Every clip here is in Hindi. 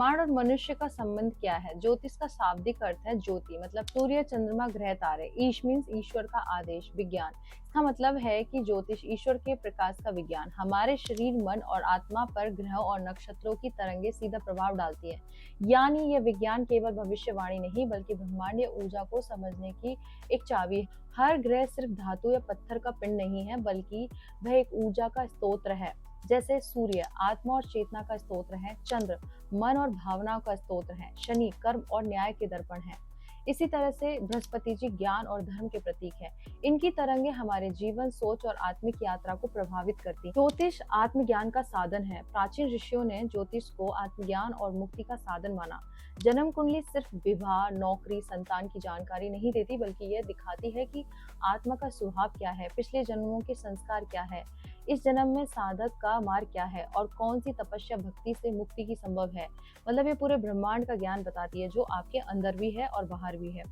ब्रह्मांड और मनुष्य का संबंध क्या है? ज्योतिष का शाब्दिक अर्थ है ज्योति, मतलब सूर्य, चंद्रमा, ग्रह, तारे। ईश मीन्स ईश्वर का आदेश, विज्ञान। इसका मतलब है कि ज्योतिष ईश्वर के प्रकाश का विज्ञान हमारे शरीर, मन और आत्मा पर ग्रहों और नक्षत्रों की तरंगे सीधा प्रभाव डालती है। यानी यह विज्ञान केवल भविष्यवाणी नहीं बल्कि ब्रह्मांडीय ऊर्जा को समझने की एक चाबी है। हर ग्रह सिर्फ धातु या पत्थर का पिंड नहीं है, बल्कि वह एक ऊर्जा का स्रोत है। जैसे सूर्य आत्मा और चेतना का स्रोत है, चंद्र मन और भावनाओं का स्रोत है, शनि कर्म और न्याय के दर्पण है। इसी तरह से बृहस्पति जी ज्ञान और धर्म के प्रतीक है। इनकी तरंगे हमारे जीवन, सोच और आत्मिक यात्रा को प्रभावित करती। ज्योतिष आत्मज्ञान का साधन है। प्राचीन ऋषियों ने ज्योतिष को आत्मज्ञान और मुक्ति का साधन माना। जन्म कुंडली सिर्फ विवाह, नौकरी, संतान की जानकारी नहीं देती, बल्कि यह दिखाती है कि आत्मा का स्वभाव क्या है, पिछले जन्मों के संस्कार क्या है, इस जन्म में साधक का मार्ग क्या है और कौन सी तपस्या भक्ति से मुक्ति की संभव है। मतलब ये पूरे ब्रह्मांड का ज्ञान बताती है, जो आपके अंदर भी है और बाहर भी है।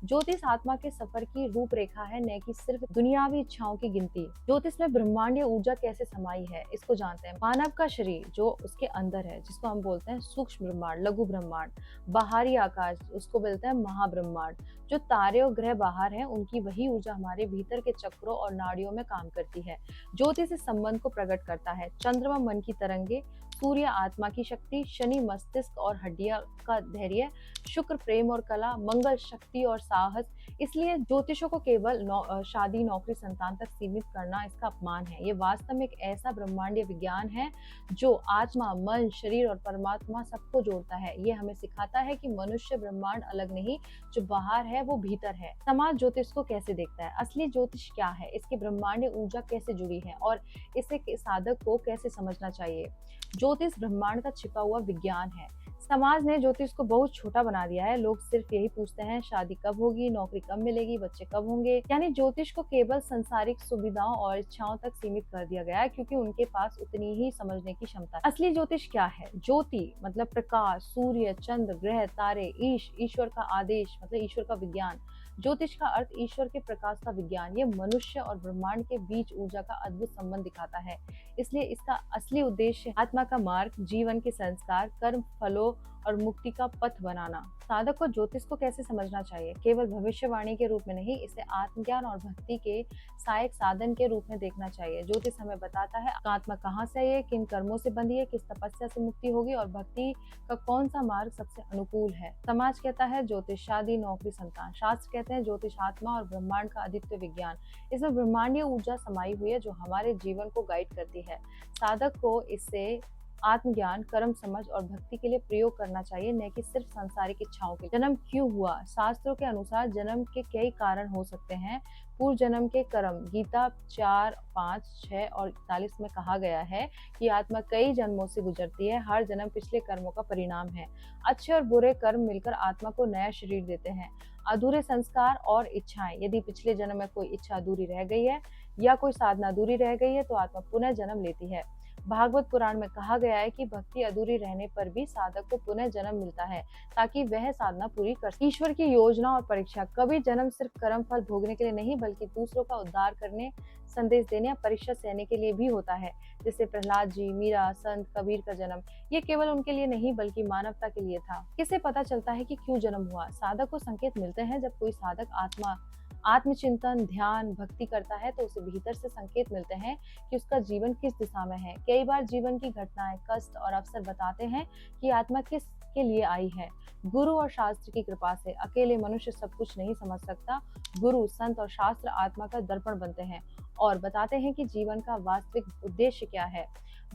ज्योतिष आत्मा के सफर की रूपरेखा है, न कि सिर्फ दुनियावी इच्छाओं की गिनती। ज्योतिष में ब्रह्मांडीय ऊर्जा कैसे समाई है, इसको जानते हैं। मानव का शरीर जो उसके अंदर है, जिसको हम बोलते हैं सूक्ष्म ब्रह्मांड, लघु ब्रह्मांड। बाहरी आकाश, उसको बोलते हैं महाब्रह्मांड। जो तारे और ग्रह बाहर हैं, उनकी वही ऊर्जा हमारे भीतर के चक्रों और नाड़ियों में काम करती है। ज्योतिष इस संबंध को प्रकट करता है। चंद्रमा मन की तरंगे, सूर्य आत्मा की शक्ति, शनि मस्तिष्क और हड्डियां का धैर्य, शुक्र प्रेम और कला, मंगल शक्ति और साहस। इसलिए ज्योतिषों को केवल शादी, नौकरी, संतान तक सीमित करना इसका अपमान है। ये वास्तव में एक ऐसा ब्रह्मांडीय विज्ञान है जो आत्मा, मन, शरीर और परमात्मा सबको जोड़ता है। ये हमें सिखाता है कि मनुष्य ब्रह्मांड अलग नहीं, जो बाहर है वो भीतर है। समाज ज्योतिष को कैसे देखता है? असली ज्योतिष क्या है, इसकी ब्रह्मांडीय ऊर्जा कैसे जुड़ी है और इसे साधक को कैसे समझना चाहिए? ज्योतिष ब्रह्मांड का छिपा हुआ विज्ञान है। समाज ने ज्योतिष को बहुत छोटा बना दिया है। लोग सिर्फ यही पूछते हैं, शादी कब होगी, नौकरी कब मिलेगी, बच्चे कब होंगे। यानी ज्योतिष को केवल संसारिक सुविधाओं और इच्छाओं तक सीमित कर दिया गया है, क्योंकि उनके पास उतनी ही समझने की क्षमता है। असली ज्योतिष क्या है? ज्योति मतलब प्रकाश, सूर्य, चंद्र, ग्रह, तारे, ईश्वर का आदेश मतलब ईश्वर का विज्ञान। ज्योतिष का अर्थ ईश्वर के प्रकाश का विज्ञान। ये मनुष्य और ब्रह्मांड के बीच ऊर्जा का अद्भुत संबंध दिखाता है। इसलिए इसका असली उद्देश्य आत्मा का मार्ग, जीवन के संस्कार, कर्म फलों और मुक्ति का पथ बनाना। साधक को ज्योतिष को कैसे समझना चाहिए? केवल भविष्यवाणी के रूप में नहीं, इसे आत्मज्ञान और भक्ति के सहायक साधन के रूप में देखना चाहिए। ज्योतिष हमें बताता है आत्मा कहाँ से है, किन कर्मों से बंधी है, किस तपस्या से मुक्ति होगी और भक्ति का कौन सा मार्ग सबसे अनुकूल है। समाज कहता है ज्योतिष शादी, नौकरी, संतान। शास्त्र कहते हैं ज्योतिष आत्मा और ब्रह्मांड का अद्वितीय विज्ञान। इसमें ब्रह्मांडीय ऊर्जा समाई हुई है, जो हमारे जीवन को गाइड करती है। साधक को इससे आत्मज्ञान, कर्म समझ और भक्ति के लिए प्रयोग करना चाहिए, न कि सिर्फ सांसारिक इच्छाओं के। जन्म क्यों हुआ? शास्त्रों के अनुसार जन्म के कई कारण हो सकते हैं। पूर्व जन्म के कर्म, गीता 4, 5, 6 और 41 में कहा गया है कि आत्मा कई जन्मों से गुजरती है। हर जन्म पिछले कर्मों का परिणाम है। अच्छे और बुरे कर्म मिलकर आत्मा को नया शरीर देते हैं। अधूरे संस्कार और इच्छाएं, यदि पिछले जन्म में कोई इच्छा अधूरी रह गई है या कोई साधना अधूरी रह गई है, तो आत्मा पुनः जन्म लेती है। भागवत पुराण में कहा गया है कि भक्ति अधूरी रहने पर भी साधक को पुनः जन्म मिलता है, ताकि वह साधना पूरी कर सके। ईश्वर की योजना और परीक्षा, कभी जन्म सिर्फ कर्म फल भोगने के लिए नहीं, बल्कि दूसरों का उद्धार करने, संदेश देने या परीक्षा सहने के लिए भी होता है। जैसे प्रहलाद जी, मीरा, संत कबीर का जन्म, ये केवल उनके लिए नहीं बल्कि मानवता के लिए था। किससे पता चलता है कि क्यों जन्म हुआ? साधक को संकेत मिलते हैं। जब कोई साधक आत्मचिंतन, ध्यान, भक्ति करता है, तो उसे भीतर से संकेत मिलते हैं कि उसका जीवन किस दिशा में है। कई बार जीवन की घटनाएं, कष्ट और अवसर बताते हैं कि आत्मा किस के लिए आई है। गुरु और शास्त्र की कृपा से अकेले मनुष्य सब कुछ नहीं समझ सकता। गुरु, संत और शास्त्र आत्मा का दर्पण बनते हैं और बताते हैं कि जीवन का वास्तविक उद्देश्य क्या है।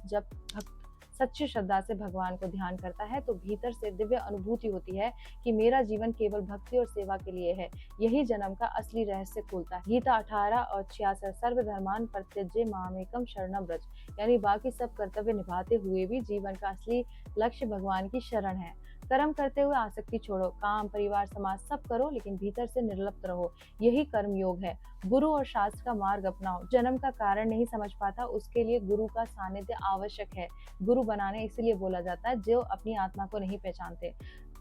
जब भक्त सच्ची श्रद्धा से भगवान को ध्यान करता है, तो भीतर से दिव्य अनुभूति होती है कि मेरा जीवन केवल भक्ति और सेवा के लिए है। यही जन्म का असली रहस्य खोलता है। गीता 18 और 66, सर्वधर्मान परित्यज्य मामेकम शरणम व्रज। यानी बाकी सब कर्तव्य निभाते हुए भी जीवन का असली लक्ष्य भगवान की शरण है। कर्म करते हुए आसक्ति छोड़ो, काम, परिवार, समाज सब करो, लेकिन भीतर से निर्लिप्त रहो। यही कर्म योग है। गुरु और शास्त्र का मार्ग अपनाओ। जन्म का कारण नहीं समझ पाता, उसके लिए गुरु का सानिध्य आवश्यक है। गुरु बनाने इसलिए बोला जाता है जो अपनी आत्मा को नहीं पहचानते।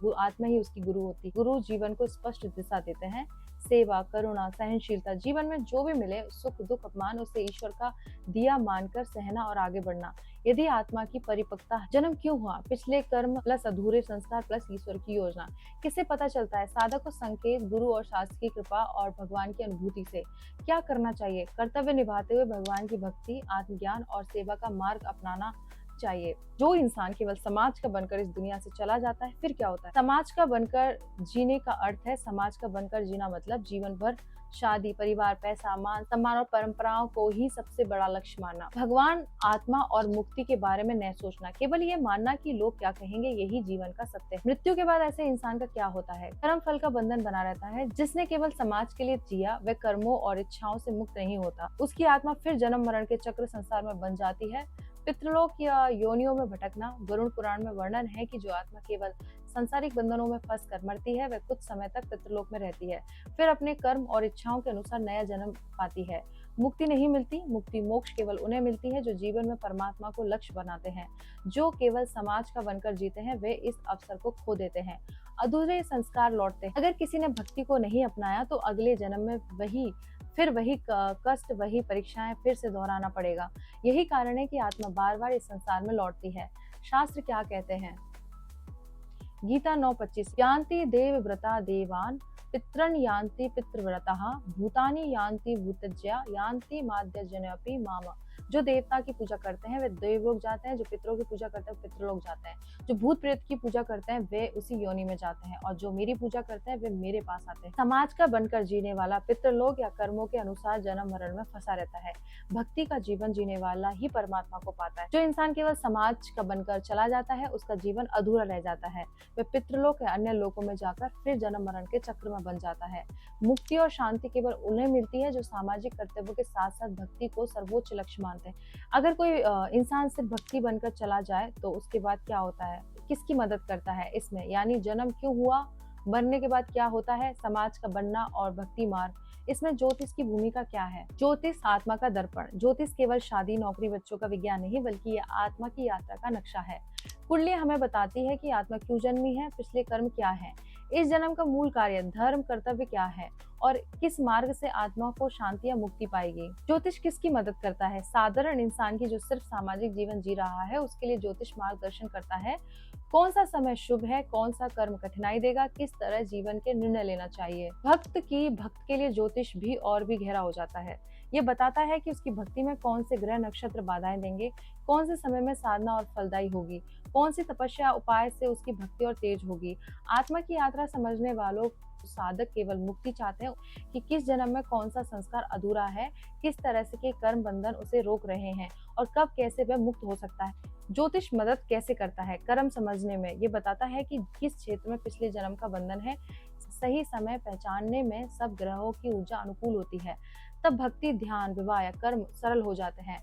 वो आत्मा ही उसकी गुरु होती है। गुरु जीवन को स्पष्ट दिशा देते हैं। सेवा, करुणा, सहनशीलता, जीवन में जो भी मिले सुख दुख अपमान उसे ईश्वर का दिया मानकर सहना और आगे बढ़ना। यदि आत्मा की परिपक्वता जन्म क्यों हुआ, पिछले कर्म प्लस अधूरे संस्कार प्लस ईश्वर की योजना। किससे पता चलता है? साधक को संकेत, गुरु और शास्त्र की कृपा और भगवान की अनुभूति से। क्या करना चाहिए? कर्तव्य निभाते हुए भगवान की भक्ति, आत्मज्ञान और सेवा का मार्ग अपनाना चाहिए। जो इंसान केवल समाज का बनकर इस दुनिया से चला जाता है, फिर क्या होता है? समाज का बनकर जीने का अर्थ है, समाज का बनकर जीना मतलब जीवन भर शादी, परिवार, पैसा, मान सम्मान और परंपराओं को ही सबसे बड़ा लक्ष्य मानना। भगवान, आत्मा और मुक्ति के बारे में न सोचना, केवल ये मानना कि लोग क्या कहेंगे, यही जीवन का सत्य है। मृत्यु के बाद ऐसे इंसान का क्या होता है? कर्म फल का बंधन बना रहता है। जिसने केवल समाज के लिए जिया वह कर्मों और इच्छाओं से मुक्त नहीं होता। उसकी आत्मा फिर जन्म मरण के चक्र संसार में बन जाती है। पितृलोक या योनियों में भटकना। गरुड़ पुराण में वर्णन है कि जो आत्मा केवल सांसारिक बंधनों में फंस कर मरती है वह कुछ समय तक पितृलोक में रहती है, फिर अपने कर्म और इच्छाओं के अनुसार नया जन्म पाती है। मुक्ति नहीं मिलती। मुक्ति मोक्ष केवल उन्हें मिलती है जो जीवन में परमात्मा को लक्ष्य बनाते हैं। जो केवल समाज का बनकर जीते हैं वे इस अवसर को खो देते हैं। अधूरे संस्कार लौटते हैं। अगर किसी ने भक्ति को नहीं अपनाया तो अगले जन्म में वही कष्ट, वही परीक्षाएं फिर से दोहराना पड़ेगा। यही कारण है कि आत्मा बार बार इस संसार में लौटती है। शास्त्र क्या कहते हैं? गीता 9:25 यान्ति देवव्रता देवान् पितरन् यान्ति पितृव्रतः भूतानि यान्ति भूतज्या यान्ति माद्यजनपि माम। जो देवता की पूजा करते हैं वे देवलोक जाते हैं, जो पितरों की पूजा करते हैं पितृलोक जाते हैं, जो भूत प्रेत की पूजा करते हैं वे उसी योनि में जाते हैं और जो मेरी पूजा करते हैं वे मेरे पास आते हैं। समाज का बनकर जीने वाला पितृलोक या कर्मों के अनुसार जन्म मरण में फंसा रहता है। भक्ति का जीवन जीने वाला ही परमात्मा को पाता है। जो इंसान केवल समाज का बनकर चला जाता है उसका जीवन अधूरा रह जाता है। वह पितृलोक या अन्य लोकों में जाकर फिर जन्म मरण के चक्र में बन जाता है। मुक्ति और शांति केवल उन्हें मिलती है जो सामाजिक कर्तव्यों के साथ साथ भक्ति को सर्वोच्च लक्ष्य मानते हैं। अगर कोई इंसान सिर्फ भक्ति बनकर चला जाए तो उसके बाद क्या होता है? किसकी मदद करता है इसमें? यानी जन्म क्यों हुआ, मरने के बाद क्या होता है, समाज का बनना और भक्ति मार्ग, इसमें ज्योतिष की भूमिका क्या है? ज्योतिष आत्मा का दर्पण। ज्योतिष केवल शादी, नौकरी, बच्चों का विज्ञान नहीं बल्कि यह आत्मा की यात्रा का नक्शा है। कुंडली हमें बताती है कि आत्मा क्यों जन्मी है, पिछले कर्म क्या है, इस जन्म का मूल कार्य, धर्म, कर्तव्य क्या है और किस मार्ग से आत्मा को शांति या मुक्ति पाएगी। ज्योतिष किसकी मदद करता है? साधारण इंसान की जो सिर्फ सामाजिक जीवन जी रहा है उसके लिए ज्योतिष मार्गदर्शन करता है। कौन सा समय शुभ है, कौन सा कर्म कठिनाई देगा, किस तरह जीवन के निर्णय लेना चाहिए। भक्त के लिए ज्योतिष भी और भी गहरा हो जाता है। ये बताता है कि उसकी भक्ति में कौन से ग्रह नक्षत्र बाधाएं देंगे, कौन से समय में साधना और फलदायी होगी, कौन सी तपस्या उपाय से उसकी भक्ति और तेज होगी। आत्मा की यात्रा समझने वालों साधक केवल मुक्ति चाहते हैं कि किस जन्म में कौन सा संस्कार अधूरा है, किस तरह से के कर्म बंधन उसे रोक रहे हैं और कब कैसे वह मुक्त हो सकता है। ज्योतिष मदद कैसे करता है? कर्म समझने में। ये बताता है कि किस क्षेत्र में पिछले जन्म का बंधन है। सही समय पहचानने में सब ग्रहों की ऊर्जा अनुकूल होती है, तब भक्ति, ध्यान, विवाह या कर्म सरल हो जाते हैं।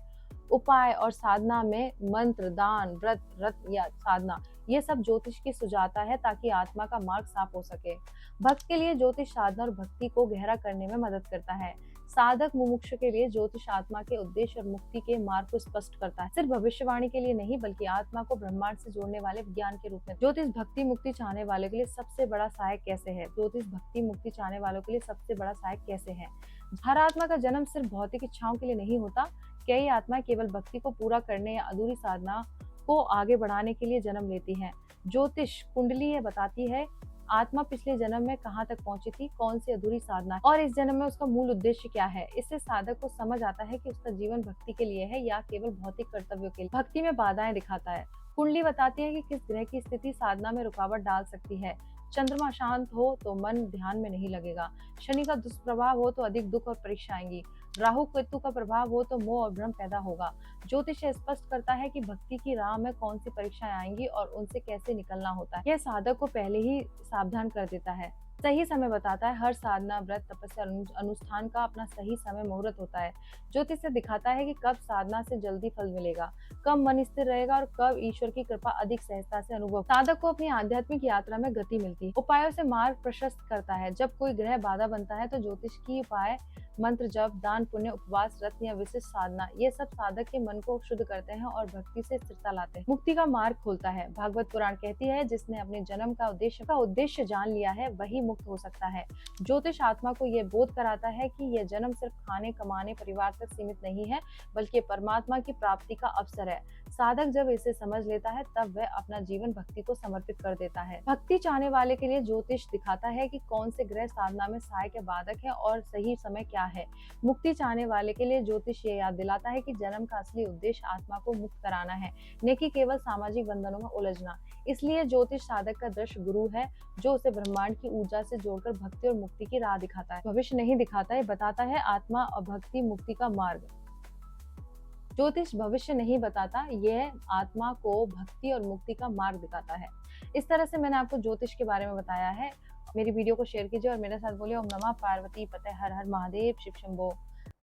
उपाय और साधना में मंत्र, दान, व्रत या साधना, ये सब ज्योतिष की सुझाता है ताकि आत्मा का मार्ग साफ हो सके। भक्त के लिए ज्योतिष साधना और भक्ति को गहरा करने में मदद करता है। साधक मुमुक्षु के लिए ज्योतिष आत्मा के उद्देश्य और मुक्ति के मार्ग को स्पष्ट करता है। सिर्फ भविष्यवाणी के लिए नहीं बल्कि आत्मा को ब्रह्मांड से जोड़ने वाले विज्ञान के रूप में। ज्योतिष भक्ति मुक्ति चाहने वाले के लिए सबसे बड़ा सहायक कैसे है? ज्योतिष भक्ति मुक्ति चाहने वालों के लिए सबसे बड़ा सहायक कैसे है? हर आत्मा का जन्म सिर्फ भौतिक इच्छाओं के लिए नहीं होता। कई आत्माएं केवल भक्ति को पूरा करने या अधूरी साधना को आगे बढ़ाने के लिए जन्म लेती हैं। ज्योतिष कुंडली ये बताती है आत्मा पिछले जन्म में कहाँ तक पहुंची थी, कौन सी अधूरी साधना और इस जन्म में उसका मूल उद्देश्य क्या है। इससे साधक को समझ आता है कि उसका जीवन भक्ति के लिए है या केवल भौतिक कर्तव्यों के लिए। भक्ति में बाधाएं दिखाता है। कुंडली बताती है कि किस ग्रह की स्थिति साधना में रुकावट डाल सकती है। चंद्रमा शांत हो तो मन ध्यान में नहीं लगेगा। शनि का दुष्प्रभाव हो तो अधिक दुख और परीक्षा आएंगी। राहु केतु का प्रभाव हो तो मोह और भ्रम पैदा होगा। ज्योतिष स्पष्ट करता है कि भक्ति की राह में कौन सी परीक्षाएं आएंगी और उनसे कैसे निकलना होता है। यह साधक को पहले ही सावधान कर देता है। सही समय बताता है। हर साधना, व्रत, तपस्या, अनुष्ठान का अपना सही समय मुहूर्त होता है। ज्योतिष से दिखाता है कि कब साधना से जल्दी फल मिलेगा, कब मन स्थिर रहेगा और कब ईश्वर की कृपा अधिक सहजता से अनुभव। साधक को अपनी आध्यात्मिक यात्रा में गति मिलती है। उपायों से मार्ग प्रशस्त करता है। जब कोई ग्रह बाधा बनता है तो ज्योतिष की उपाय मंत्र जप, दान पुण्य, उपवास, रत्न या विशिष्ट साधना, ये सब साधक के मन को शुद्ध करते हैं और भक्ति से स्थिरता लाते हैं, मुक्ति का मार्ग खोलता है। भागवत पुराण कहती है, जिसने अपने जन्म का उद्देश्य जान लिया है वही मुक्त हो सकता है। ज्योतिष आत्मा को यह बोध कराता है कि यह जन्म सिर्फ खाने कमाने परिवार तक सीमित नहीं है, बल्कि परमात्मा की प्राप्ति का अवसर है। साधक जब इसे समझ लेता है तब वह अपना जीवन भक्ति को समर्पित कर देता है। भक्ति चाहने वाले के लिए ज्योतिष दिखाता है कि कौन से ग्रह साधना में सहायक या बाधक है और सही समय क्या है। मुक्ति चाहने वाले के लिए ज्योतिष ये याद दिलाता है कि जन्म का असली उद्देश्य आत्मा को मुक्त कराना है, न कि केवल सामाजिक बंधनों में उलझना। इसलिए ज्योतिष साधक का दृश्य गुरु है, जो उसे ब्रह्मांड की ऊर्जा से जोड़कर भक्ति और मुक्ति की राह दिखाता है। भविष्य नहीं दिखाता है, बताता है आत्मा और भक्ति मुक्ति का मार्ग। ज्योतिष भविष्य नहीं बताता, यह आत्मा को भक्ति और मुक्ति का मार्ग दिखाता है। इस तरह से मैंने आपको ज्योतिष के बारे में बताया है। मेरी वीडियो को शेयर कीजिए और मेरे साथ बोलिए ओम नमः पार्वती पते हर हर महादेव शिव शंभो।